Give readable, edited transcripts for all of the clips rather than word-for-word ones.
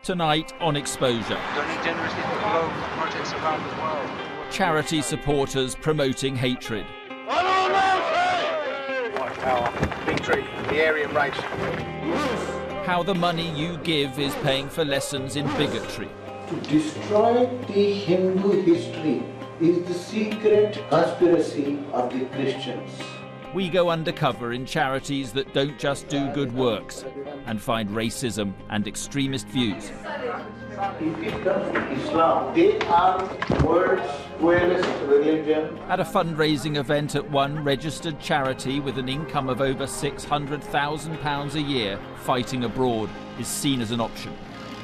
Tonight on Exposure. Donate generously to global projects around the world. Charity supporters promoting hatred. White power, victory, the Aryan race. How the money you give is paying for lessons in bigotry. To destroy the Hindu history is the secret conspiracy of the Christians. We go undercover in charities that don't just do good works and find racism and extremist views. If it comes to Islam, they are world's greatest religion. At a fundraising event at one registered charity with an income of over £600,000 a year, fighting abroad is seen as an option.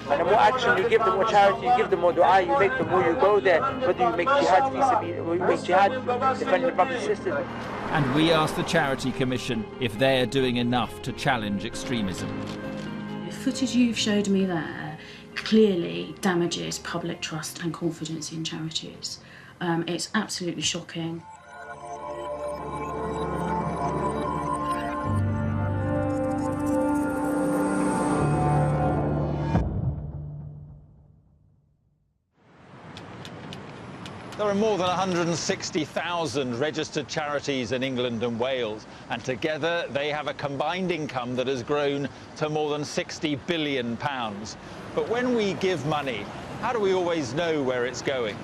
And the more action you give, the more charity you give, the more dua you make, the more you go there. Whether you make jihad, or you make jihad defending the brothers and sisters. And we asked the Charity Commission if they're doing enough to challenge extremism. The footage you've showed me there clearly damages public trust and confidence in charities. It's absolutely shocking. There are more than 160,000 registered charities in England and Wales, and together they have a combined income that has grown to more than £60 billion. But when we give money, how do we always know where it's going?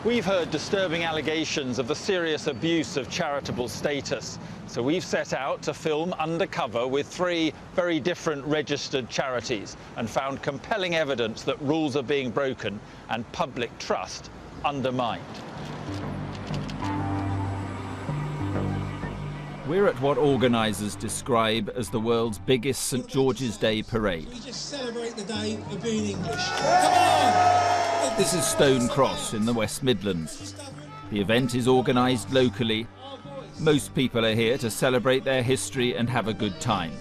We've heard disturbing allegations of the serious abuse of charitable status, so we've set out to film undercover with 3 very different registered charities and found compelling evidence that rules are being broken and public trust undermined. We're at what organisers describe as the world's biggest St George's Day parade. We just celebrate the day of being English. Come on! This is Stone Cross in the West Midlands. The event is organised locally. Most people are here to celebrate their history and have a good time.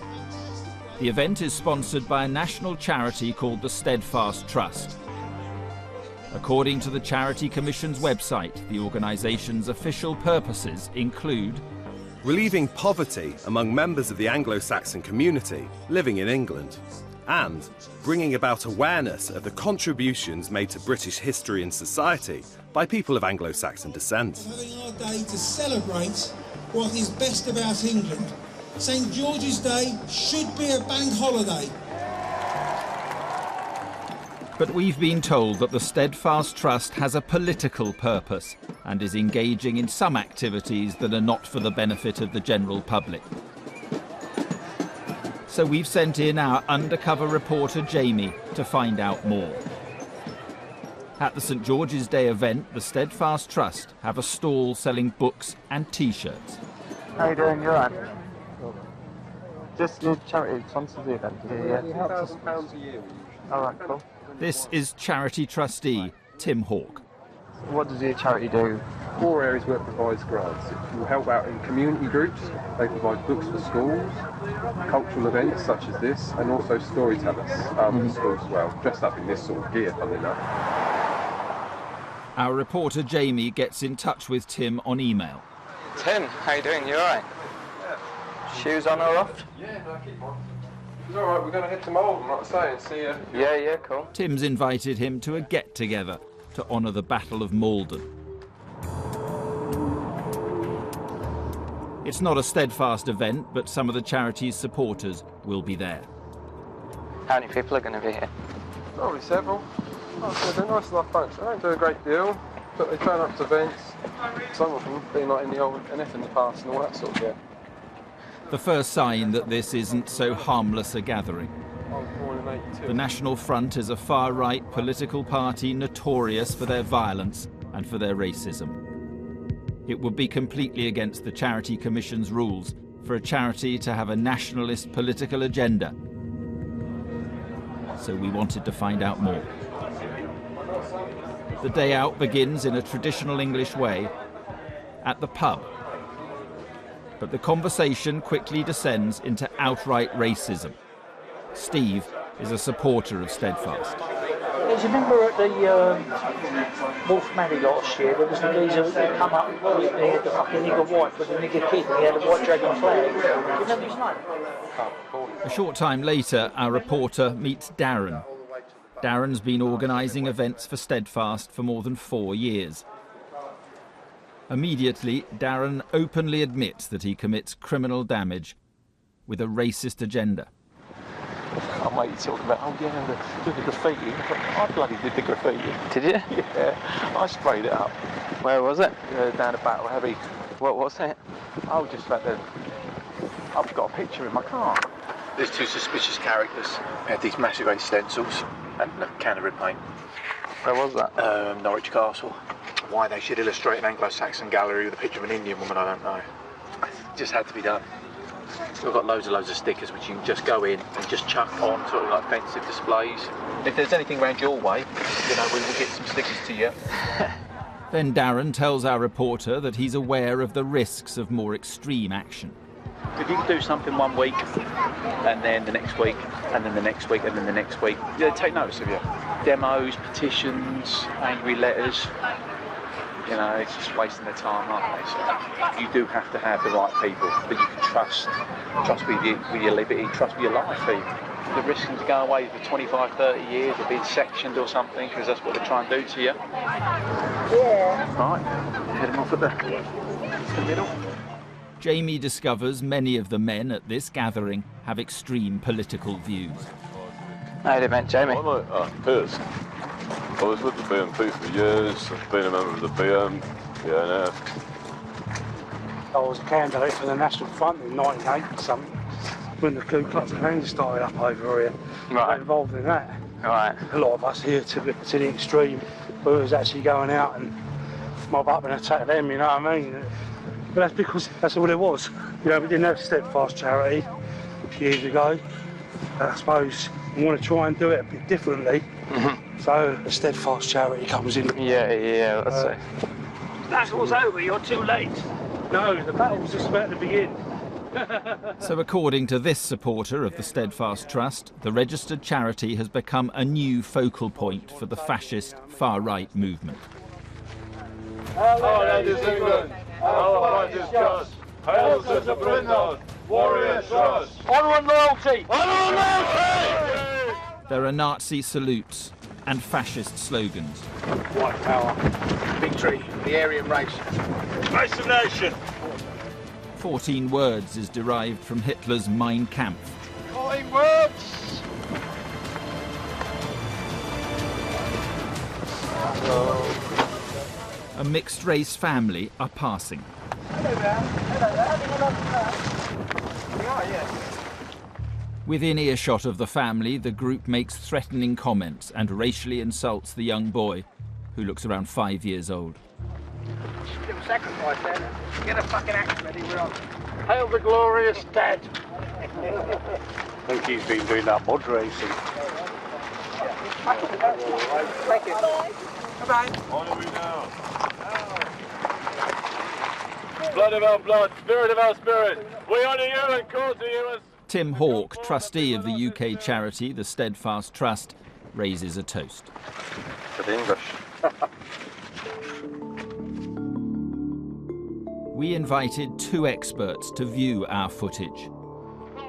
The event is sponsored by a national charity called the Steadfast Trust. According to the Charity Commission's website, the organisation's official purposes include relieving poverty among members of the Anglo-Saxon community living in England, and bringing about awareness of the contributions made to British history and society by people of Anglo-Saxon descent. Having our day to celebrate what is best about England. St George's Day should be a bank holiday. But we've been told that the Steadfast Trust has a political purpose and is engaging in some activities that are not for the benefit of the general public. So we've sent in our undercover reporter Jamie to find out more. At the St George's Day event, the Steadfast Trust have a stall selling books and T-shirts. How you doing? You're right. Just your charity sponsors the event. Yeah. £1,000 a year. All right, cool. This is charity trustee Tim Hawke. What does your charity do? 4 areas where it provides grants. It will help out in community groups. They provide books for schools, cultural events such as this, and also storytellers in schools as well, dressed up in this sort of gear, funnily enough. Our reporter Jamie gets in touch with Tim on email. Tim, how you doing? You all right? Yeah. Shoes on or off? Yeah, no, keep on. It's all right, we're going to head to Malden, like I say, and see you. Yeah, cool. Tim's invited him to a get-together to honour the Battle of Malden. It's not a Steadfast event, but some of the charity's supporters will be there. How many people are going to be here? Probably several. They're nice enough bunch. They don't do a great deal, but they turn up to events. Some of them being like in the old NF in the past and all that sort of gear. The first sign that this isn't so harmless a gathering. I was born in '82. The National Front is a far-right political party notorious for their violence and for their racism. It would be completely against the Charity Commission's rules for a charity to have a nationalist political agenda. So we wanted to find out more. The day out begins in a traditional English way at the pub. But the conversation quickly descends into outright racism. Steve is a supporter of Steadfast. Do you remember at the Wolf Manor last year, there was the geezer that come up with the fucking nigger wife with the nigger kid and he had a white dragon flag. Do you remember his name? A short time later, our reporter meets Darren. Darren's been organising events for Steadfast for more than 4 years. Immediately, Darren openly admits that he commits criminal damage with a racist agenda. I made you talk about, oh yeah, the graffiti. I bloody did the graffiti. Did you? Yeah, I sprayed it up. Where was it? Down at Battle Heavy. What's that? Oh, just about the... I've got a picture in my car. There's two suspicious characters. They had these massive red stencils and a can of red paint. Where was that? Norwich Castle. Why they should illustrate an Anglo-Saxon gallery with a picture of an Indian woman, I don't know. It just had to be done. We've got loads of stickers which you can just go in and just chuck on sort of like offensive displays. If there's anything around your way, you know, we will get some stickers to you. Then Darren tells our reporter that he's aware of the risks of more extreme action. If you can do something 1 week, and then the next week, and then the next week, and then the next week, they take notice of you. Demos, petitions, angry letters. You know, it's just wasting their time, aren't they? So you do have to have the right people that you can trust. Trust with your liberty, trust with your life even. The risk to go away for 25, 30 years or being sectioned or something, because that's what they try and do to you. Yeah. Right, head them off at the middle. Jamie discovers many of the men at this gathering have extreme political views. How did it meant, Jamie? Piers. I was with the BNP for years. I've been a member of the BM, the NF. I was a candidate for the National Front in 1980 something, when the Ku Klux Klan started up over here. Right. I got involved in that. Right. A lot of us here to the extreme, who was actually going out and mob up and attack them, you know what I mean? But that's because that's all it was. You know, we didn't have Steadfast Charity years ago. I suppose we want to try and do it a bit differently. So the Steadfast Charity comes in. Yeah, let's say. Battle's over, you're too late. No, the battle's just about to begin. So according to this supporter of the Steadfast Trust, the registered charity has become a new focal point for the fascist far-right movement. Our land is England, our fight is just. Hail to the Brindle, warrior trust. Honour and loyalty! Honour and loyalty! There are Nazi salutes and fascist slogans. White power. Victory, the Aryan race. Race of nation. 14 words is derived from Hitler's Mein Kampf. Calling words. A mixed-race family are passing. Within earshot of the family, the group makes threatening comments and racially insults the young boy, who looks around 5 years old. Give a sacrifice then. Get a fucking axe ready, we're on. Hail the glorious dead. I think he's been doing that mud racing. Thank you. Bye-bye. Honour we now. Blood of our blood, spirit of our spirit, we honour you and call to you as... Tim Hawke, trustee of the UK charity, the Steadfast Trust, raises a toast. For the English. We invited 2 experts to view our footage.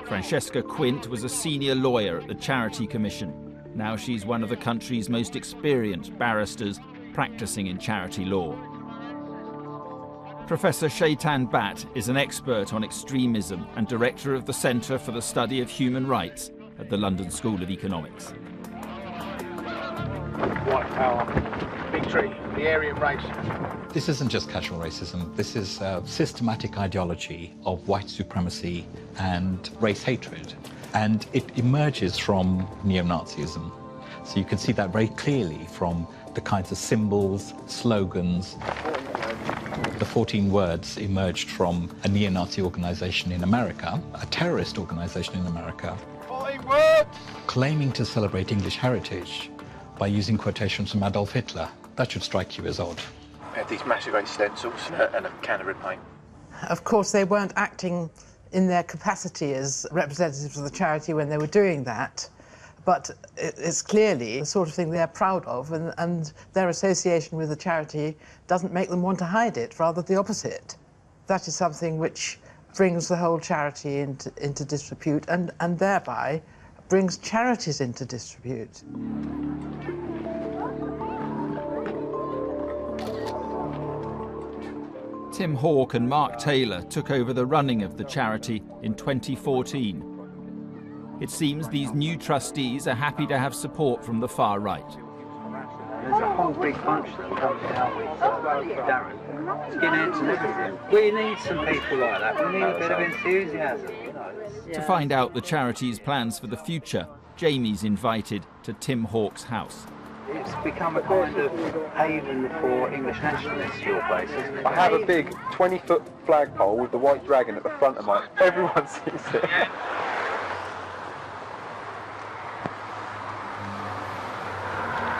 Francesca Quint was a senior lawyer at the Charity Commission. Now she's one of the country's most experienced barristers practicing in charity law. Professor Shaitan Bhatt is an expert on extremism and director of the Centre for the Study of Human Rights at the London School of Economics. White power. Victory, the Aryan race. This isn't just casual racism. This is a systematic ideology of white supremacy and race hatred. And it emerges from neo-Nazism. So you can see that very clearly from the kinds of symbols, slogans. The 14 words emerged from a neo-Nazi organization in America, a terrorist organization in America, claiming to celebrate English heritage by using quotations from Adolf Hitler. That should strike you as odd. They had these massive red stencils and a can of red paint. Of course, they weren't acting in their capacity as representatives of the charity when they were doing that, but it's clearly the sort of thing they're proud of, and their association with the charity doesn't make them want to hide it, rather the opposite. That is something which brings the whole charity into disrepute and thereby brings charities into disrepute. Tim Hawke and Mark Taylor took over the running of the charity in 2014. It seems these new trustees are happy to have support from the far right. There's a whole big bunch that comes out with Darren, skinheads and everything. We need some people like that. We need a bit of enthusiasm. To find out the charity's plans for the future, Jamie's invited to Tim Hawke's house. It's become a kind of haven for English nationalists, your place, isn't it? I have a big 20-foot flagpole with the white dragon at the front of mine. Everyone sees it.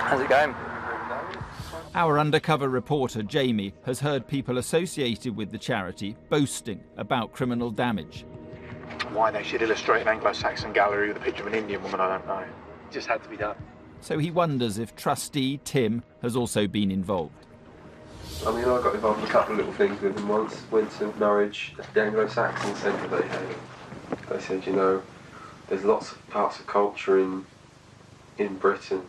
How's it going? Our undercover reporter, Jamie, has heard people associated with the charity boasting about criminal damage. Why they should illustrate an Anglo-Saxon gallery with a picture of an Indian woman, I don't know. It just had to be done. So he wonders if trustee Tim has also been involved. I mean, I got involved in a couple of little things with them once. Went to Norwich, the Anglo-Saxon centre they had. They said, you know, there's lots of parts of culture in Britain.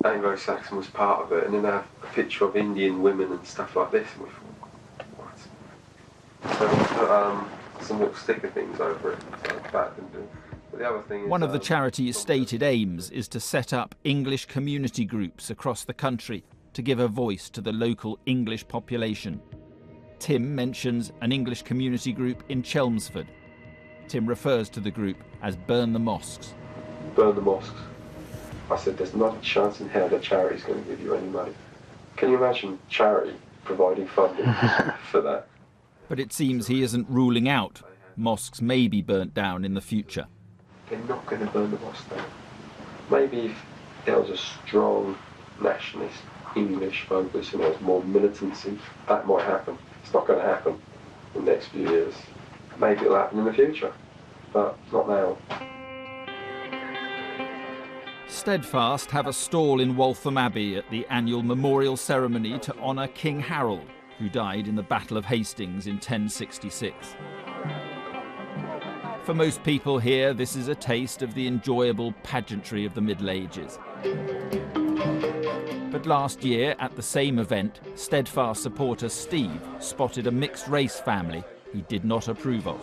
Anglo-Saxon was part of it, and then they have a picture of Indian women and stuff like this, and we thought, what? So we put some little sticker things over it, so that didn't do. But the other thing is, one of the charity's stated aims is to set up English community groups across the country to give a voice to the local English population. Tim mentions an English community group in Chelmsford. Tim refers to the group as Burn the Mosques. Burn the mosques. I said, there's not a chance in hell that charity's going to give you any money. Can you imagine charity providing funding for that? But it seems he isn't ruling out mosques may be burnt down in the future. They're not going to burn the mosque down. Maybe if there was a strong nationalist English focus and there was more militancy, that might happen. It's not going to happen in the next few years. Maybe it'll happen in the future, but not now. Steadfast have a stall in Waltham Abbey at the annual memorial ceremony to honour King Harold, who died in the Battle of Hastings in 1066. For most people here, this is a taste of the enjoyable pageantry of the Middle Ages. But last year, at the same event, Steadfast supporter Steve spotted a mixed-race family he did not approve of.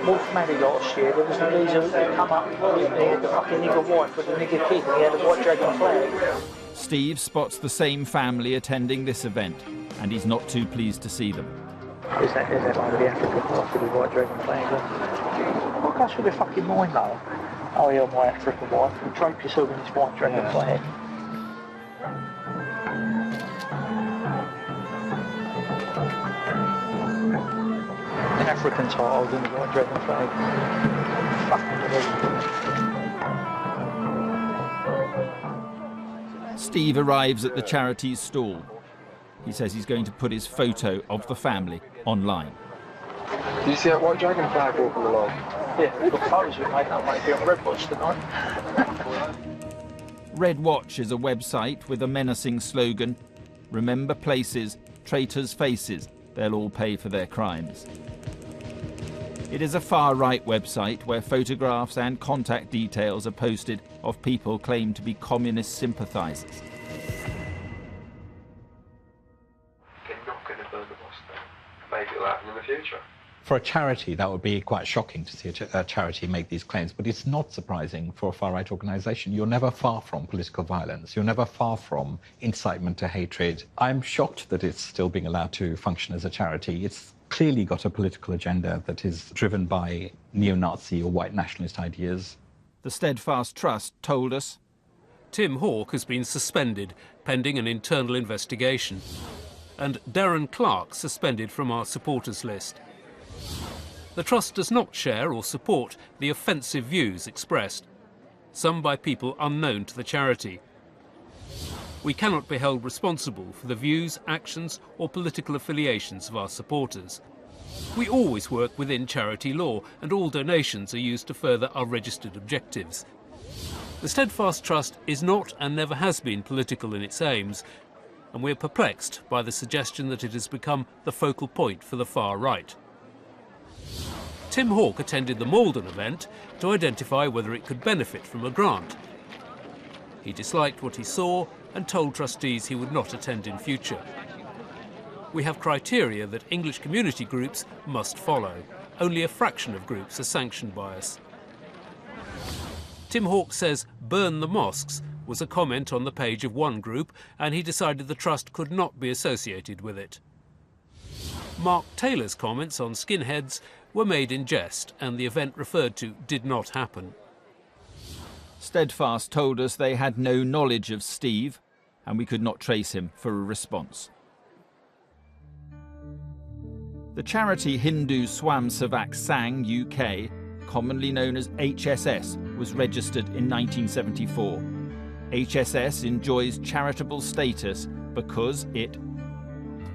Wolf Maddy last year, there was a geezer who come up, he had the fucking nigger wife with the nigger kid, and he had a white dragon flag. Steve spots the same family attending this event, and he's not too pleased to see them. Is that one with the African wife with the white dragon flag on? What goes through their fucking mind, though? Oh yeah, my African wife, and drape yourself in this white dragon flag. The African title and the white dragon flag. Fucking Steve arrives at the charity's stall. He says he's going to put his photo of the family online. Did you see that white dragon flag walking along? Yeah, we've got photos of it, mate. That might be on Red Watch tonight. Red Watch is a website with a menacing slogan: remember places, traitors' faces, they'll all pay for their crimes. It is a far-right website where photographs and contact details are posted of people claimed to be communist sympathisers. They're not going to burn the mosque down. Maybe it'll happen in the future. For a charity, that would be quite shocking to see a charity make these claims, but it's not surprising for a far-right organisation. You're never far from political violence. You're never far from incitement to hatred. I'm shocked that it's still being allowed to function as a charity. It's clearly got a political agenda that is driven by neo-Nazi or white nationalist ideas. The Steadfast Trust told us, Tim Hawke has been suspended pending an internal investigation, and Darren Clark suspended from our supporters list. The Trust does not share or support the offensive views expressed, some by people unknown to the charity. We cannot be held responsible for the views, actions or political affiliations of our supporters. We always work within charity law, and all donations are used to further our registered objectives. The Steadfast Trust is not and never has been political in its aims, and we are perplexed by the suggestion that it has become the focal point for the far right. Tim Hawke attended the Malden event to identify whether it could benefit from a grant. He disliked what he saw and told trustees he would not attend in future. We have criteria that English community groups must follow. Only a fraction of groups are sanctioned by us. Tim Hawke says "burn the mosques" was a comment on the page of one group, and he decided the trust could not be associated with it. Mark Taylor's comments on skinheads were made in jest, and the event referred to did not happen. Steadfast told us they had no knowledge of Steve, and we could not trace him for a response. The charity Hindu Swamsevak Sangh UK, commonly known as HSS, was registered in 1974. HSS enjoys charitable status because it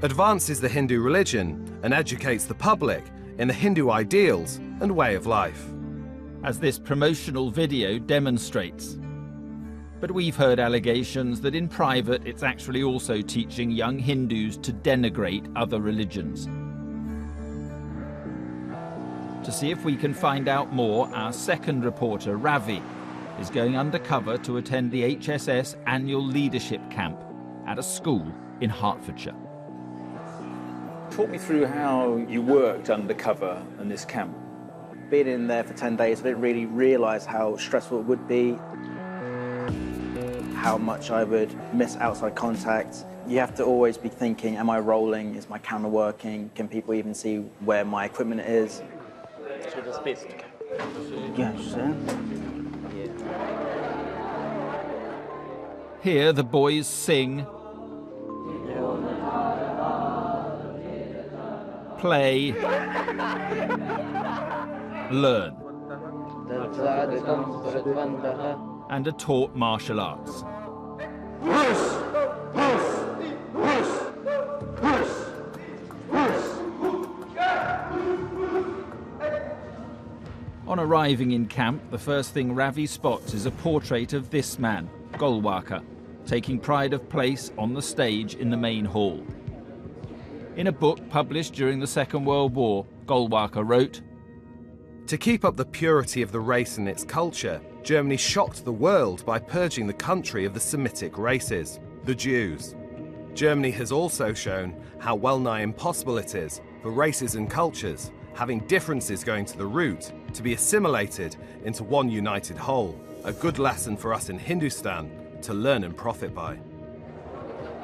advances the Hindu religion and educates the public in the Hindu ideals and way of life, as this promotional video demonstrates. But we've heard allegations that in private it's actually also teaching young Hindus to denigrate other religions. To see if we can find out more, our second reporter, Ravi, is going undercover to attend the HSS annual leadership camp at a school in Hertfordshire. Talk me through how you worked undercover in this camp. Being in there for 10 days, I didn't really realise how stressful it would be, how much I would miss outside contact. You have to always be thinking, am I rolling? Is my camera working? Can people even see where my equipment is? Yes, sir. Here the boys sing, play, learn, and are taught martial arts. On arriving in camp, the first thing Ravi spots is a portrait of this man, Golwalkar, taking pride of place on the stage in the main hall. In a book published during the Second World War, Golwalkar wrote, "To keep up the purity of the race and its culture, Germany shocked the world by purging the country of the Semitic races, the Jews. Germany has also shown how well-nigh impossible it is for races and cultures, having differences going to the root, to be assimilated into one united whole. A good lesson for us in Hindustan to learn and profit by."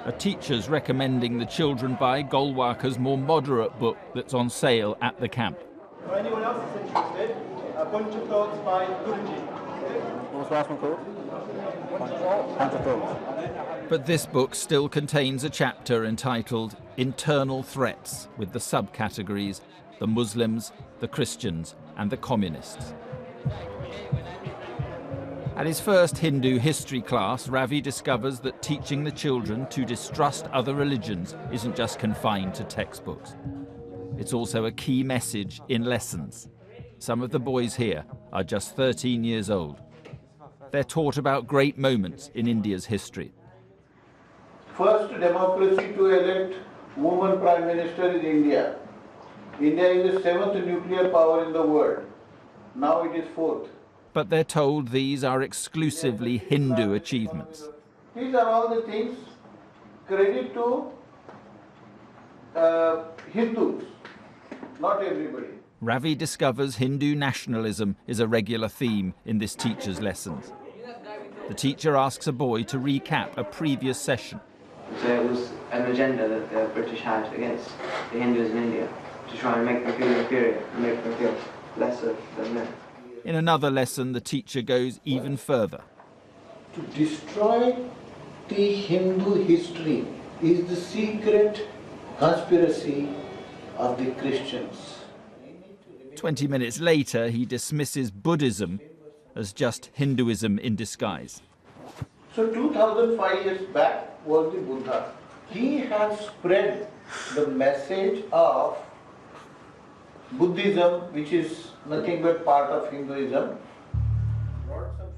A teacher's recommending the children buy Golwalkar's more moderate book that's on sale at the camp. For anyone else who's interested, A Bunch of Thoughts by Guruji. What was the last one called? Bunch of Thoughts. But this book still contains a chapter entitled Internal Threats, with the subcategories the Muslims, the Christians, and the Communists. At his first Hindu history class, Ravi discovers that teaching the children to distrust other religions isn't just confined to textbooks. It's also a key message in lessons. Some of the boys here are just 13 years old. They're taught about great moments in India's history. First democracy to elect woman prime minister in India. India is the 7th nuclear power in the world. Now it is 4th. But they're told these are exclusively Hindu achievements. These are all the things credit to Hindus, not everybody. Ravi discovers Hindu nationalism is a regular theme in this teacher's lessons. The teacher asks a boy to recap a previous session. So it was an agenda that the British had against the Hindus in India, to try and make them feel inferior and make them feel lesser than men. In another lesson, the teacher goes even further. To destroy the Hindu history is the secret conspiracy of the Christians. 20 minutes later, he dismisses Buddhism as just Hinduism in disguise. So 2005 years back was the Buddha. He had spread the message of Buddhism, which is nothing but part of Hinduism.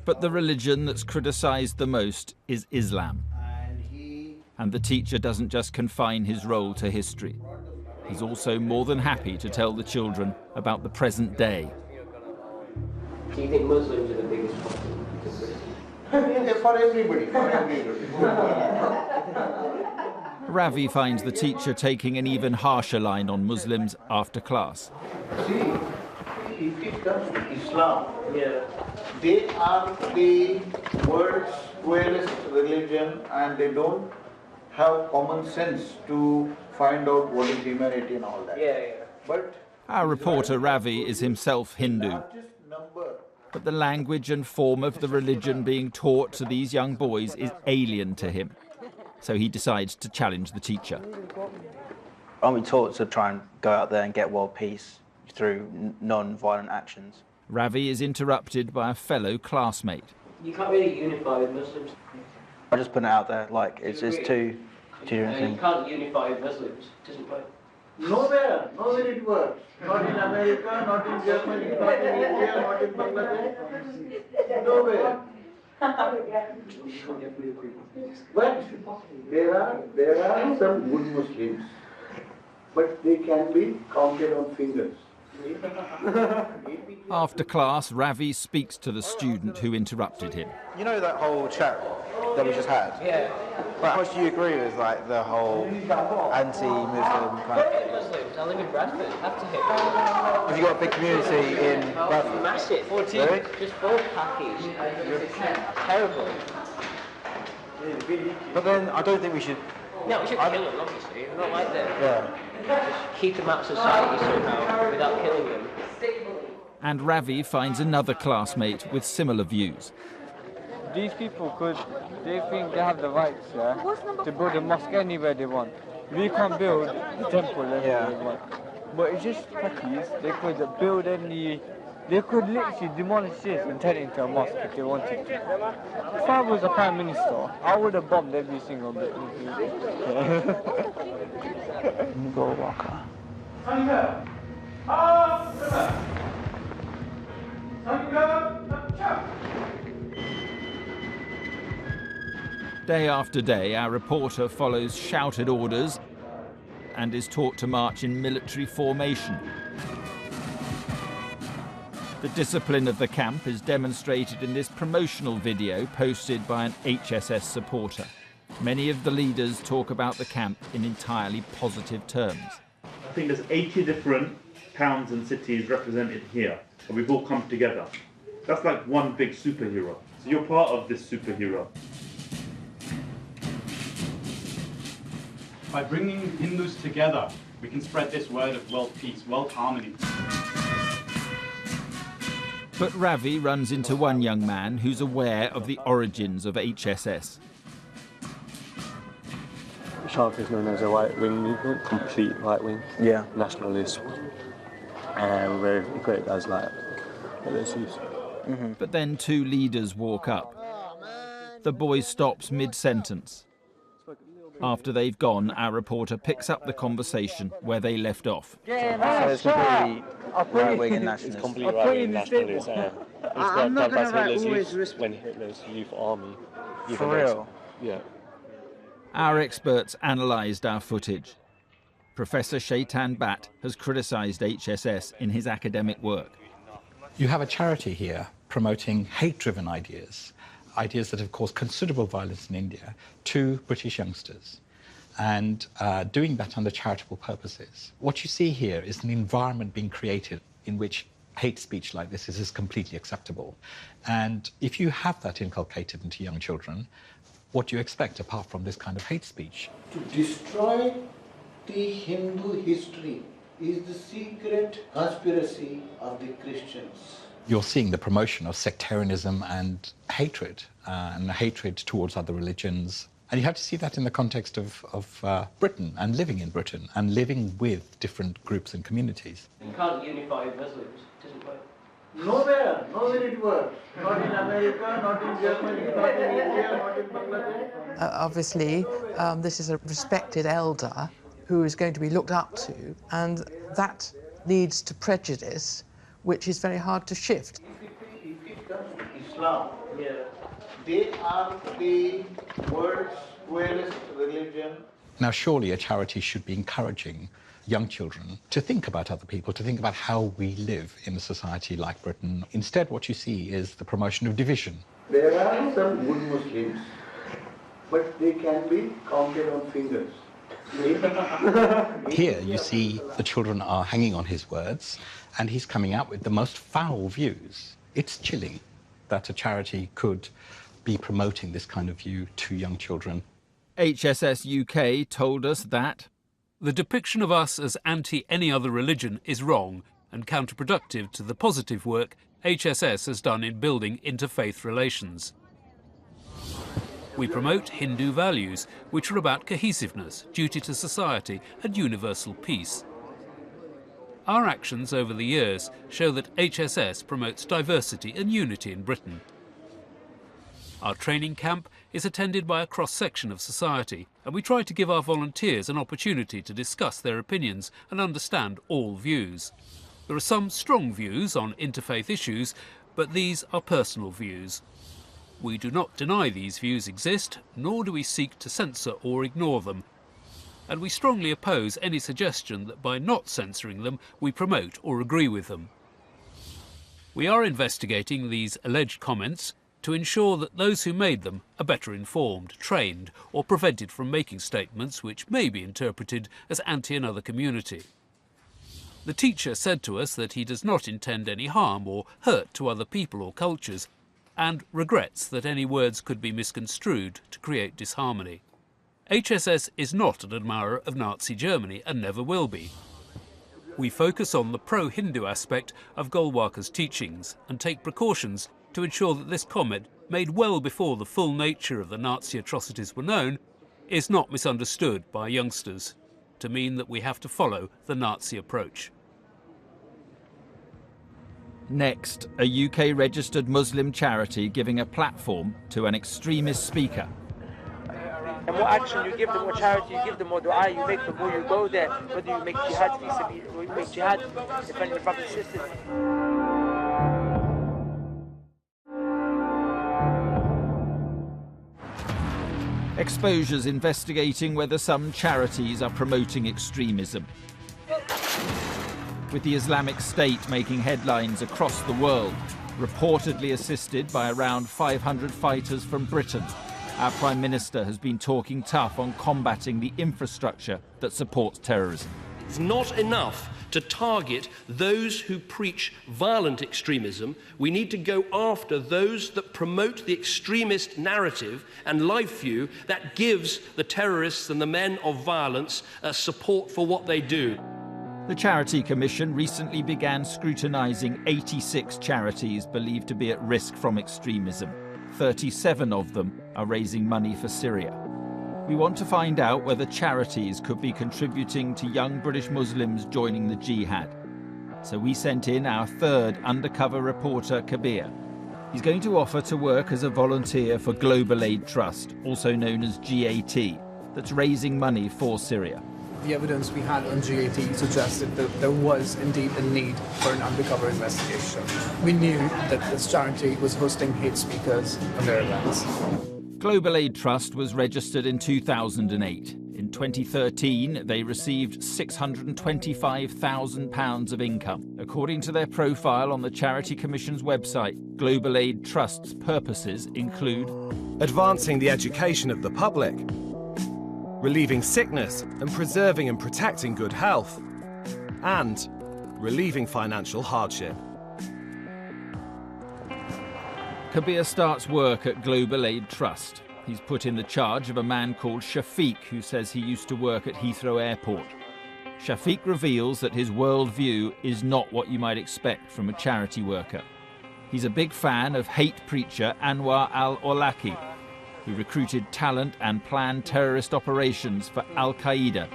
But the religion that's criticized the most is Islam. And the teacher doesn't just confine his role to history. is also more than happy to tell the children about the present day. Do you think Muslims are the biggest problem? For everybody, for everybody. Ravi finds the teacher taking an even harsher line on Muslims after class. See, if it comes to Islam, they are the world's cruelest religion and they don't have common sense to find out what is humanity and all that. But Our reporter Ravi is himself Hindu, but the language and form of the religion being taught to these young boys is alien to him. So he decides to challenge the teacher. Aren't we taught to try and go out there and get world peace through non-violent actions? Ravi is interrupted by a fellow classmate. You can't really unify with Muslims. I just put it out there, like, it's two different You things. can't unify with Muslims. It doesn't work. nowhere it works. Not in America, not in Germany, not in India, not in Bangladesh. Nowhere. But there are some good Muslims, but they can be counted on fingers. After class, Ravi speaks to the student who interrupted him. You know that whole chat that we just had? Yeah. Like, how much do you agree with, like, the whole anti-Muslim kind of... Hit Muslims. I live in Bradford. Have to hit. Have you got a big community in Bradford? Massive. 14. Really? Just 4 khakis. Terrible. But then I don't think we should... No, we should kill them, obviously. We're not like that. Yeah. Just keep them out of society somehow without killing them. And Ravi finds another classmate with similar views. These people they think they have the rights, to build a mosque anywhere they want. We can't build a temple anywhere we want. But it's just practice. They could build they could literally demolish this and turn it into a mosque if they wanted to. If I was a prime minister, I would have bombed every single bit. Go Walker. Day after day, our reporter follows shouted orders and is taught to march in military formation. The discipline of the camp is demonstrated in this promotional video posted by an HSS supporter. Many of the leaders talk about the camp in entirely positive terms. I think there's 80 different towns and cities represented here, and we've all come together. That's like one big superhero. So you're part of this superhero. By bringing Hindus together, we can spread this word of world peace, world harmony. But Ravi runs into one young man who's aware of the origins of HSS. Shark is known as a right-wing movement, complete right-wing, nationalist, and we're equated as like those views. But then 2 leaders walk up. The boy stops mid-sentence. After they've gone, our reporter picks up the conversation where they left off. So it's completely right-wing and nationalist. It's completely right-wing and nationalist. I'm not going to youth, when Hitler's youth army. For real? Yeah. Our experts analysed our footage. Professor Shaitan Bhatt has criticised HSS in his academic work. You have a charity here promoting hate-driven ideas that have caused considerable violence in India to British youngsters, and doing that under charitable purposes. What you see here is an environment being created in which hate speech like this is completely acceptable. And if you have that inculcated into young children, what do you expect apart from this kind of hate speech? To destroy the Hindu history is the secret conspiracy of the Christians. You're seeing the promotion of sectarianism and hatred towards other religions. And you have to see that in the context of Britain and living in Britain and living with different groups and communities. You can't unify with Muslims. It doesn't work. Nowhere it works. Not in America, not in Germany, not in India, not in Bangladesh. Obviously, this is a respected elder who is going to be looked up to, and that leads to prejudice, which is very hard to shift. If it comes to Islam, they are the world's cruelest religion. Now, surely a charity should be encouraging young children to think about other people, to think about how we live in a society like Britain. Instead, what you see is the promotion of division. There are some good Muslims, but they can be counted on fingers. Here you see the children are hanging on his words, and he's coming out with the most foul views. It's chilling that a charity could be promoting this kind of view to young children. HSS UK told us that the depiction of us as anti any other religion is wrong and counterproductive to the positive work HSS has done in building interfaith relations. We promote Hindu values, which are about cohesiveness, duty to society and universal peace. Our actions over the years show that HSS promotes diversity and unity in Britain. Our training camp is attended by a cross-section of society, and we try to give our volunteers an opportunity to discuss their opinions and understand all views. There are some strong views on interfaith issues, but these are personal views. We do not deny these views exist, nor do we seek to censor or ignore them, and we strongly oppose any suggestion that by not censoring them we promote or agree with them. We are investigating these alleged comments to ensure that those who made them are better informed, trained, or prevented from making statements which may be interpreted as anti another community. The teacher said to us that he does not intend any harm or hurt to other people or cultures, and regrets that any words could be misconstrued to create disharmony. HSS is not an admirer of Nazi Germany and never will be. We focus on the pro-Hindu aspect of Golwalker's teachings and take precautions to ensure that this comment, made well before the full nature of the Nazi atrocities were known, is not misunderstood by youngsters to mean that we have to follow the Nazi approach. Next, a UK-registered Muslim charity giving a platform to an extremist speaker. And what action you give them, what charity you give them, what dua you make them, or you go there, whether you make jihad, or you make jihad, defend your brothers and sisters. Exposures investigating whether some charities are promoting extremism. With the Islamic State making headlines across the world, reportedly assisted by around 500 fighters from Britain, our Prime Minister has been talking tough on combating the infrastructure that supports terrorism. It's not enough to target those who preach violent extremism. We need to go after those that promote the extremist narrative and life view that gives the terrorists and the men of violence support for what they do. The Charity Commission recently began scrutinising 86 charities believed to be at risk from extremism. 37 of them are raising money for Syria. We want to find out whether charities could be contributing to young British Muslims joining the jihad. So we sent in our third undercover reporter, Kabir. He's going to offer to work as a volunteer for Global Aid Trust, also known as GAT, that's raising money for Syria. The evidence we had on GAT suggested that there was indeed a need for an undercover investigation. We knew that this charity was hosting hate speakers on their events. Global Aid Trust was registered in 2008. In 2013, they received £625,000 of income. According to their profile on the Charity Commission's website, Global Aid Trust's purposes include advancing the education of the public, relieving sickness and preserving and protecting good health, and relieving financial hardship. Kabir starts work at Global Aid Trust. He's put in the charge of a man called Shafiq, who says he used to work at Heathrow Airport. Shafiq reveals that his worldview is not what you might expect from a charity worker. He's a big fan of hate preacher Anwar al-Awlaki, who recruited talent and planned terrorist operations for Al-Qaeda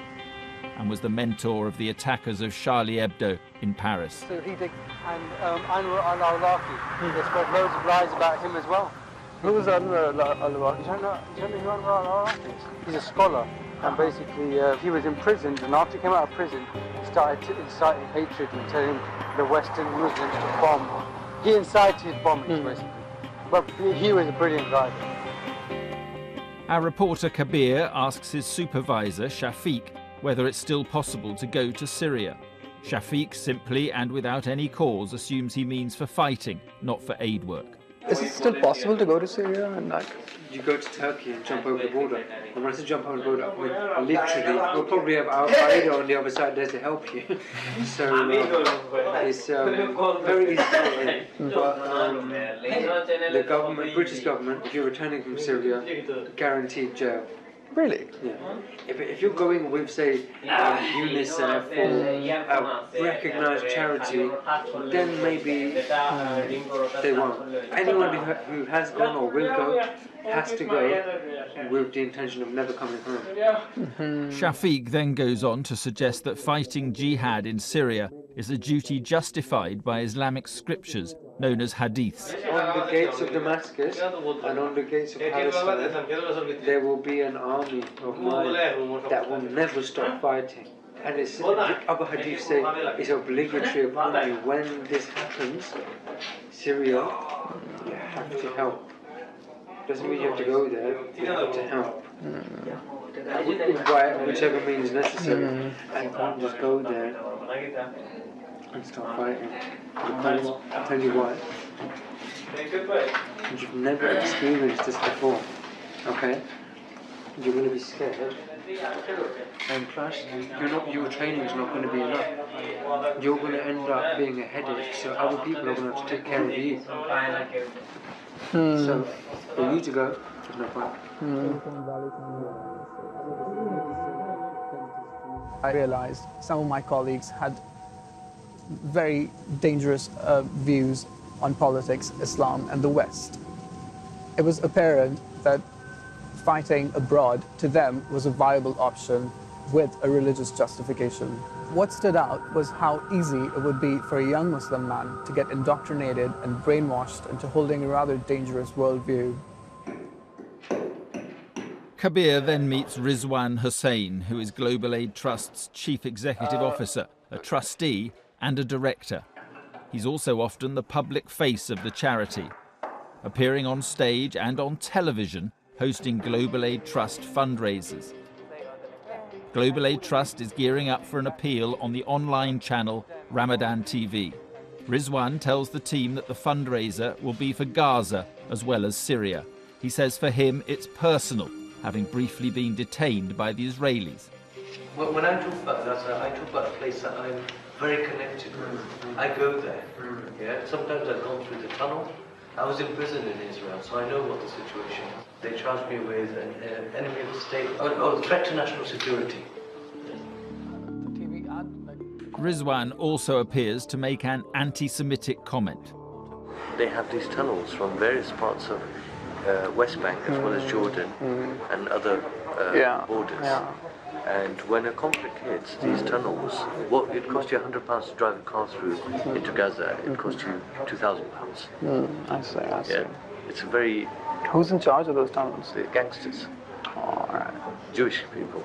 and was the mentor of the attackers of Charlie Hebdo in Paris. So he did, and Anwar al-Awlaki, they spread loads of lies about him as well. Who was Anwar al-Awlaki? Do you know who Anwar al-Awlaki is? He's a scholar, and basically he was imprisoned, and after he came out of prison, he started inciting hatred and telling the Western Muslims to bomb. He incited bombings, basically. But he was a brilliant guy. Our reporter Kabir asks his supervisor, Shafiq, whether it's still possible to go to Syria. Shafiq simply and without any cause assumes he means for fighting, not for aid work. Is it still possible to go to Syria and like? You go to Turkey and jump over the border. And when I say jump over the border, literally, we'll probably have Al Qaeda on the other side there to help you. So it's very easy. But the government, British government, if you're returning from Syria, guaranteed jail. Really? Yeah. If you're going with, say, UNICEF or a recognised charity, then maybe they won't. Anyone who has gone or will go has to go with the intention of never coming home. Shafiq then goes on to suggest that fighting jihad in Syria is a duty justified by Islamic scriptures known as hadiths. On the gates of Damascus and on the gates of Palestine, there will be an army of mine that will never stop fighting. And it's, other hadiths say it's obligatory upon you when this happens, Syria, you have to help. Doesn't mean you have to go there, you have to help. By whichever means necessary. And don't just go there and start fighting. Because, I'll tell you why. You've never experienced this before, okay? You're going to be scared. And plus, your training's not going to be enough. You're going to end up being a headache, so other people are going to have to take care of you. So, for you to go, there's no point. I realized some of my colleagues had very dangerous views on politics, Islam, and the West. It was apparent that fighting abroad to them was a viable option with a religious justification. What stood out was how easy it would be for a young Muslim man to get indoctrinated and brainwashed into holding a rather dangerous worldview. Kabir then meets Rizwan Hussain, who is Global Aid Trust's chief executive officer, a trustee and a director. He's also often the public face of the charity, appearing on stage and on television, hosting Global Aid Trust fundraisers. Global Aid Trust is gearing up for an appeal on the online channel Ramadan TV. Rizwan tells the team that the fundraiser will be for Gaza as well as Syria. He says for him it's personal, having briefly been detained by the Israelis. Well, when I talk about Gaza, I talk about a place that I'm very connected with. I go there. Yeah. Sometimes I've gone through the tunnel. I was in prison in Israel, so I know what the situation is. They charged me with an enemy of the state, threat to national security. Rizwan also appears to make an anti-Semitic comment. They have these tunnels from various parts of West Bank as well as Jordan and other borders. Yeah. And when a conflict hits, these tunnels, it costs you £100 to drive a car through into Gaza, it costs you £2,000. I see. Yeah. It's a very... Who's in charge of those tunnels? The gangsters. Oh, right. Jewish people.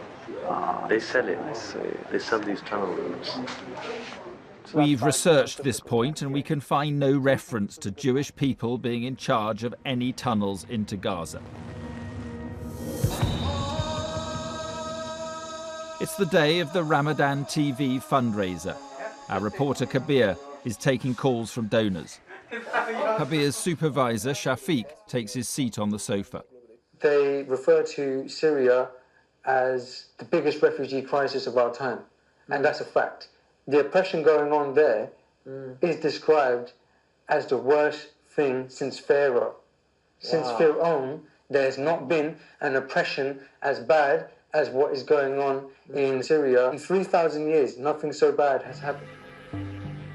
They sell it. I see. They sell these tunnel routes. We've researched this point and we can find no reference to Jewish people being in charge of any tunnels into Gaza. It's the day of the Ramadan TV fundraiser. Our reporter Kabir is taking calls from donors. Kabir's supervisor, Shafiq, takes his seat on the sofa. They refer to Syria as the biggest refugee crisis of our time, and that's a fact. The oppression going on there is described as the worst thing since Pharaoh. Since Pharaoh, there has not been an oppression as bad as what is going on in Syria. In 3,000 years, nothing so bad has happened.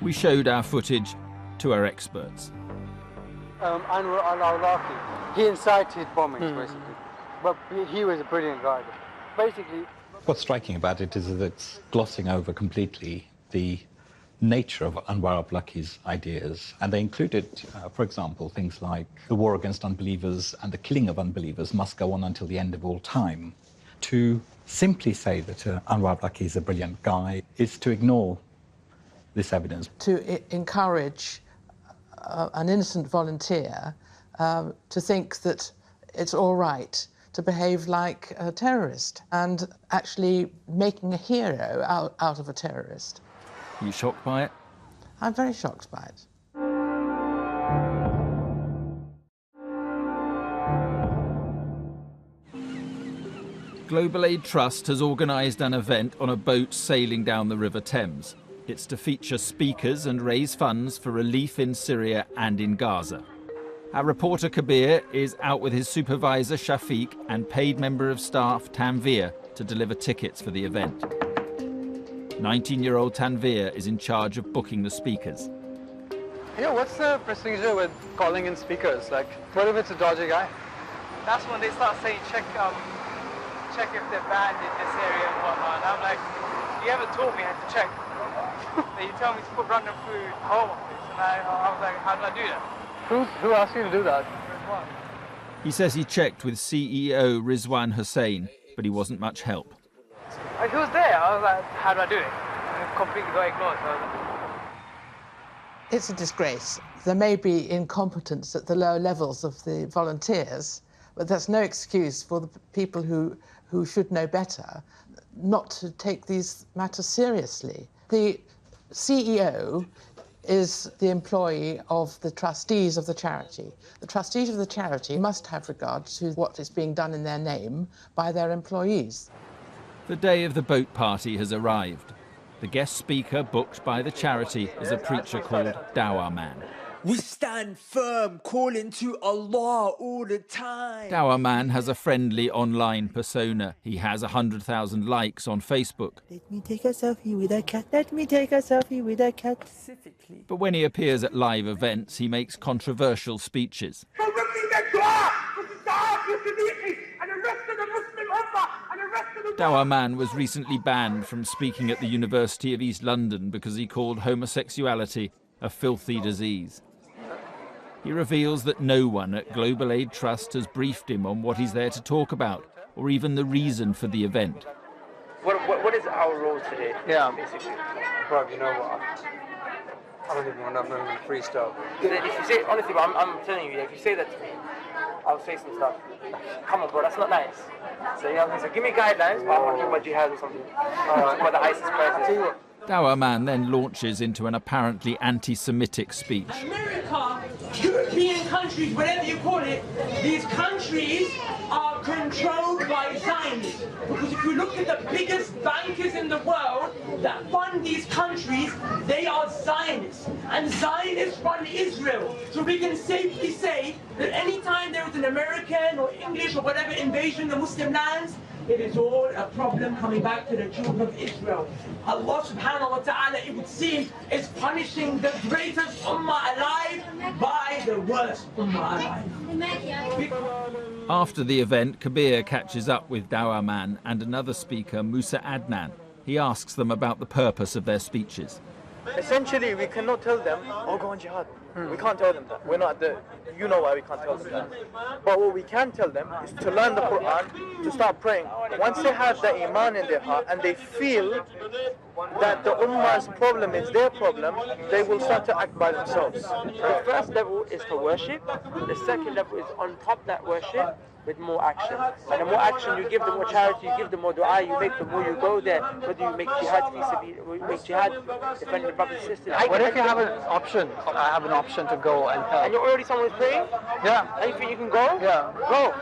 We showed our footage to our experts. Anwar al-Awlaki, he incited bombings, basically. But he was a brilliant guy. Basically... What's striking about it is that it's glossing over completely the nature of Anwar al-Awlaki's ideas. And they included, for example, things like the war against unbelievers and the killing of unbelievers must go on until the end of all time. To simply say that Anwar al-Awlaki is a brilliant guy is to ignore this evidence. To encourage an innocent volunteer to think that it's all right to behave like a terrorist and actually making a hero out of a terrorist. Are you shocked by it? I'm very shocked by it. Global Aid Trust has organised an event on a boat sailing down the River Thames. It's to feature speakers and raise funds for relief in Syria and in Gaza. Our reporter Kabir is out with his supervisor Shafiq and paid member of staff Tanveer to deliver tickets for the event. 19-year-old Tanveer is in charge of booking the speakers. Yeah, what's the procedure with calling in speakers? Like, what if it's a dodgy guy? That's when they start saying check if they're banned in this area and whatnot. And I'm like, you haven't told me I have to check. Then you tell me to put random food home office, and I was like, how do I do that? Who asked you to do that? He says he checked with CEO Rizwan Hussain, but he wasn't much help. Like, he was there. I was like, how do I do it? I completely got ignored. So I was like, it's a disgrace. There may be incompetence at the lower levels of the volunteers, but that's no excuse for the people who should know better not to take these matters seriously. The CEO is the employee of the trustees of the charity. The trustees of the charity must have regard to what is being done in their name by their employees. The day of the boat party has arrived. The guest speaker booked by the charity is a preacher called Dawah Man. We stand firm, calling to Allah all the time. Dawah Man has a friendly online persona. He has 100,000 likes on Facebook. Let me take a selfie with a cat. Let me take a selfie with a cat. Specifically. But when he appears at live events, he makes controversial speeches. Dawah Man was recently banned from speaking at the University of East London because he called homosexuality a filthy disease. He reveals that no one at Global Aid Trust has briefed him on what he's there to talk about, or even the reason for the event. what is our role today? Yeah, basically. Bro, you know what? I don't even want to freestyle. If you say, honestly, but I'm telling you, if you say that to me, I'll say some stuff. Come on, bro, that's not nice. So, you know what I mean? So give me guidelines, but I want to talk about jihad or something. About the ISIS crisis. Dawah Man then launches into an apparently anti-Semitic speech. America, European countries, whatever you call it, these countries are controlled by Zionists. Because if you look at the biggest bankers in the world that fund these countries, they are Zionists. And Zionists run Israel. So we can safely say that anytime there is an American or English or whatever invasion of the Muslim lands, it is all a problem coming back to the children of Israel. Allah subhanahu wa ta'ala, it would seem, is punishing the greatest ummah alive by the worst ummah alive. After the event, Kabir catches up with Dawah Man and another speaker, Musa Adnan. He asks them about the purpose of their speeches. Essentially, we cannot tell them, oh, go on jihad. We can't tell them that. We're not the, you know why we can't tell them that. But what we can tell them is to learn the Quran, to start praying. Once they have the iman in their heart and they feel that the ummah's problem is their problem, they will start to act by themselves. The first level is to worship. The second level is on top of that worship with more action. And the more action you give, the more charity you give, the more dua you make, the more you go there. Whether you make jihad, you make jihad, defending the brothers and sisters. What if you have an option? I have an option to go and help. And you're already someone who's praying? Yeah. And you think you can go? Yeah. Go.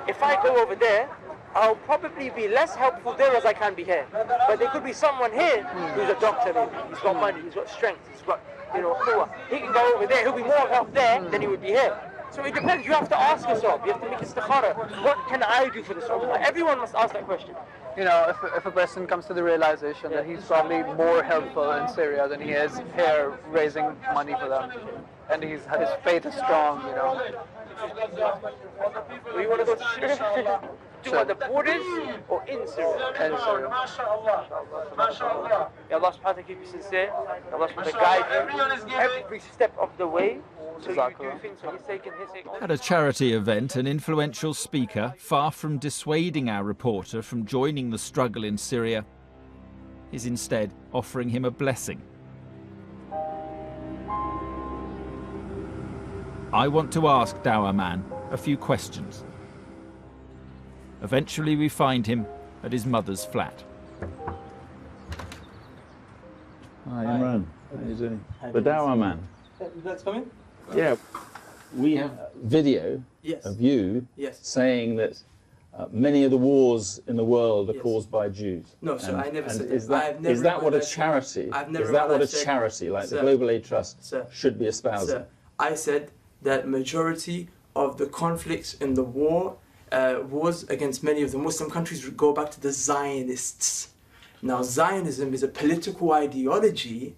If I go over there, I'll probably be less helpful there as I can be here. But there could be someone here who's a doctor maybe. He's got money, he's got strength, he's got, quwwah. He can go over there, he'll be more of help there than he would be here. So it depends, you have to ask yourself, you have to make istikhara. What can I do for this ummah? Everyone must ask that question. You know, if a person comes to the realization that he's probably more helpful in Syria than he is here raising money for them, and his faith is strong, you know. We want to go to Syria? Do at the borders or in Syria? In Syria. Ya Allah subhanahu wa ta'ala keep you sincere. Ya Allah subhanahu wa ta'ala guide you every step of the way. So you do things for his sake and his sake. At a charity event, an influential speaker, far from dissuading our reporter from joining the struggle in Syria, is instead offering him a blessing. I want to ask Dawah Man a few questions. Eventually we find him at his mother's flat. Hi, Imran. How are you doing? The Dawa man. Let's come in. Yeah. We have video Yes. of you Yes. saying that many of the wars in the world are caused by Jews. No, sir, I never said is that. that. Is that what a charity? Is that what a charity like the Global Aid Trust should be espousing? Sir, I said that majority of the conflicts in the wars against many of the Muslim countries go back to the Zionists. Now, Zionism is a political ideology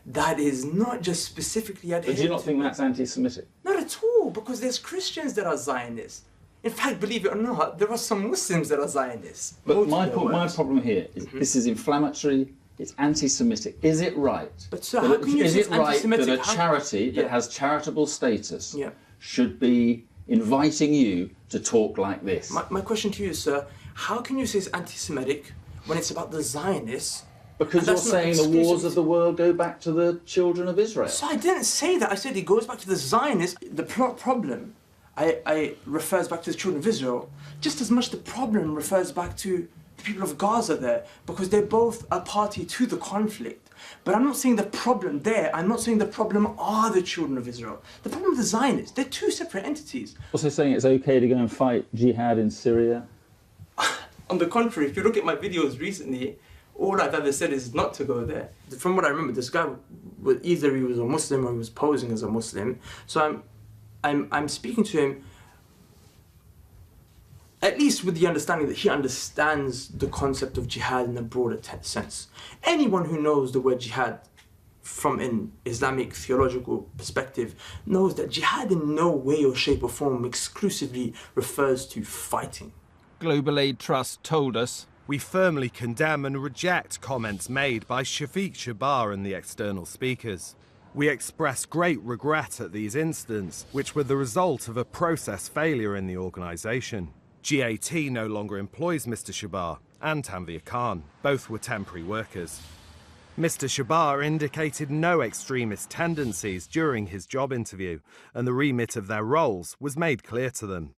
that is not just specifically adhered to. But do you not think that's anti-Semitic? Not at all, because there's Christians that are Zionists. In fact, believe it or not, there are some Muslims that are Zionists. But my problem here is this is inflammatory, it's anti-Semitic. Is it right? But sir, how can you say it's anti-Semitic? That a charity that has charitable status should be inviting you to talk like this? My question to you is, sir, how can you say it's anti-Semitic when it's about the Zionists? Because you're saying the wars of the world go back to the children of Israel. So I didn't say that. I said it goes back to the Zionists. The problem I refers back to the children of Israel. Just as much the problem refers back to the people of Gaza there, because they're both a party to the conflict. But I'm not saying the problem there. I'm not saying the problem are the children of Israel. The problem of the Zionists, they're two separate entities. Also saying it's okay to go and fight jihad in Syria? On the contrary, if you look at my videos recently, all I've ever said is not to go there. From what I remember, this guy, either he was a Muslim or he was posing as a Muslim. So I'm speaking to him, at least with the understanding that he understands the concept of jihad in a broader sense. Anyone who knows the word jihad from an Islamic theological perspective knows that jihad in no way or shape or form exclusively refers to fighting. Global Aid Trust told us, we firmly condemn and reject comments made by Shafiq Shabar and the external speakers. We express great regret at these incidents, which were the result of a process failure in the organisation. GAT no longer employs Mr. Shabar and Tanvir Khan. Both were temporary workers. Mr. Shabar indicated no extremist tendencies during his job interview, and the remit of their roles was made clear to them.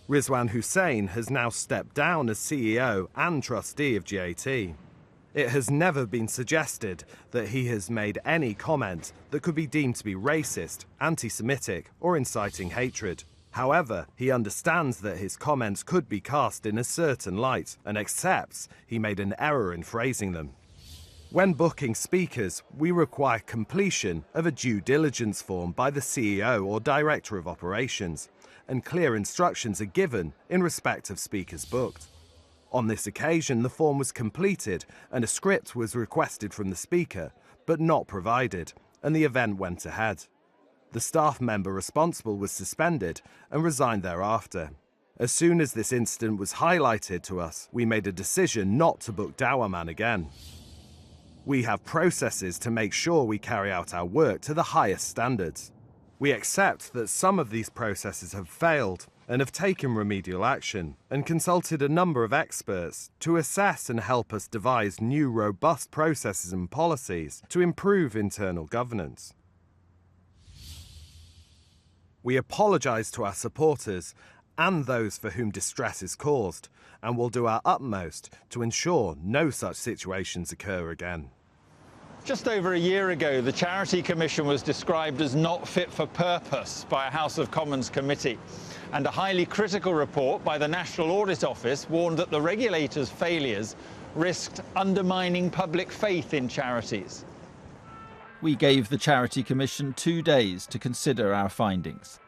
Rizwan Hussain has now stepped down as CEO and trustee of GAT. It has never been suggested that he has made any comment that could be deemed to be racist, anti-Semitic, or inciting hatred. However, he understands that his comments could be cast in a certain light and accepts he made an error in phrasing them. When booking speakers, we require completion of a due diligence form by the CEO or Director of Operations, and clear instructions are given in respect of speakers booked. On this occasion, the form was completed and a script was requested from the speaker, but not provided, and the event went ahead. The staff member responsible was suspended and resigned thereafter. As soon as this incident was highlighted to us, we made a decision not to book Dawaman again. We have processes to make sure we carry out our work to the highest standards. We accept that some of these processes have failed and have taken remedial action and consulted a number of experts to assess and help us devise new robust processes and policies to improve internal governance. We apologise to our supporters and those for whom distress is caused, and will do our utmost to ensure no such situations occur again. Just over a year ago, the Charity Commission was described as not fit for purpose by a House of Commons committee. And a highly critical report by the National Audit Office warned that the regulator's failures risked undermining public faith in charities. We gave the Charity Commission 2 days to consider our findings.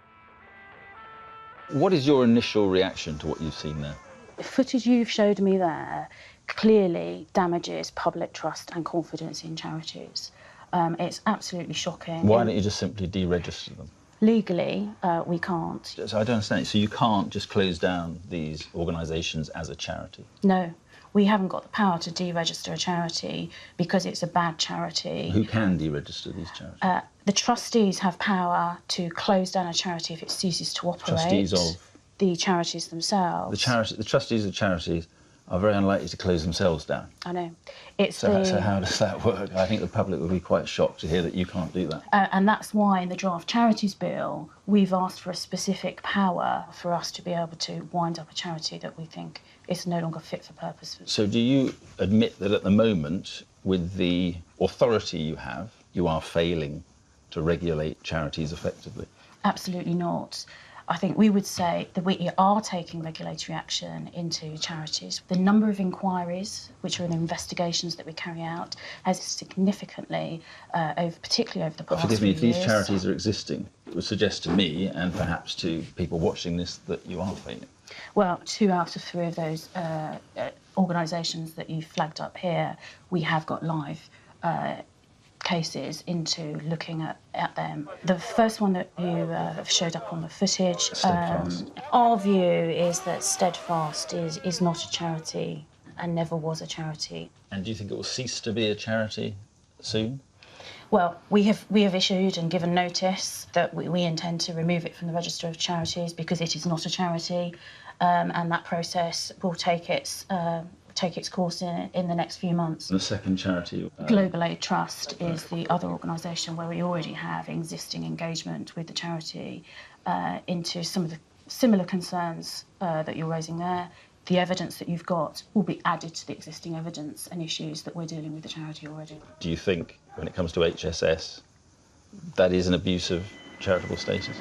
What is your initial reaction to what you've seen there? The footage you've showed me there clearly damages public trust and confidence in charities. It's absolutely shocking. Why don't you just simply deregister them? Legally, we can't. So I don't understand. So you can't just close down these organisations as a charity? No, we haven't got the power to deregister a charity because it's a bad charity. Who can deregister these charities? The trustees have power to close down a charity if it ceases to operate. Trustees of? The charities themselves. The trustees of charities are very unlikely to close themselves down. I know. It's So how does that work? I think the public would be quite shocked to hear that you can't do that. And that's why in the draft Charities Bill, we've asked for a specific power for us to be able to wind up a charity that we think is no longer fit for purpose. So do you admit that at the moment, with the authority you have, you are failing to regulate charities effectively? Absolutely not. I think we would say that we are taking regulatory action into charities. The number of inquiries, which are the investigations that we carry out, has significantly, particularly over the past few years. Forgive me, if these charities are existing, it would suggest to me, and perhaps to people watching this, that you are failing. Well, 2 out of 3 of those organisations that you flagged up here, we have got live cases into looking at them. The first one that you showed up on the footage, our view is that Steadfast is not a charity and never was a charity. And do you think it will cease to be a charity soon? Well, we have issued and given notice that we intend to remove it from the Register of Charities because it is not a charity, and that process will take its course in the next few months. The second charity? Global Aid Trust is the other organisation where we already have existing engagement with the charity into some of the similar concerns that you're raising there. The evidence that you've got will be added to the existing evidence and issues that we're dealing with the charity already. Do you think, when it comes to HSS, that is an abuse of charitable status?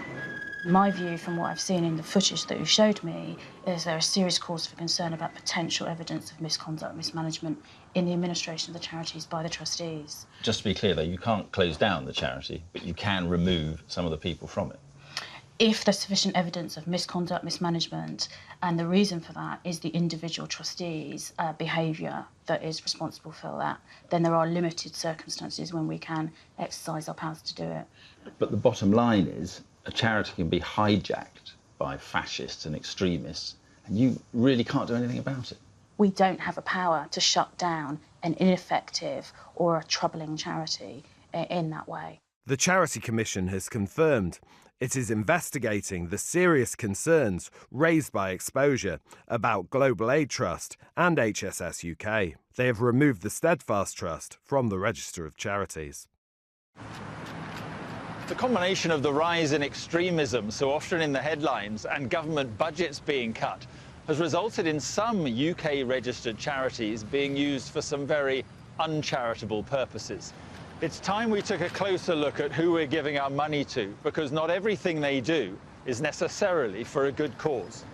My view, from what I've seen in the footage that you showed me, is there a serious cause for concern about potential evidence of misconduct, mismanagement in the administration of the charities by the trustees. Just to be clear, though, you can't close down the charity, but you can remove some of the people from it. If there's sufficient evidence of misconduct, mismanagement, and the reason for that is the individual trustees' behaviour that is responsible for that, then there are limited circumstances when we can exercise our powers to do it. But the bottom line is, a charity can be hijacked by fascists and extremists, and you really can't do anything about it. We don't have a power to shut down an ineffective or a troubling charity in that way. The Charity Commission has confirmed it is investigating the serious concerns raised by exposure about Global Aid Trust and HSS UK. They have removed the Steadfast Trust from the Register of Charities. The combination of the rise in extremism, so often in the headlines, and government budgets being cut has resulted in some UK-registered charities being used for some very uncharitable purposes. It's time we took a closer look at who we're giving our money to, because not everything they do is necessarily for a good cause.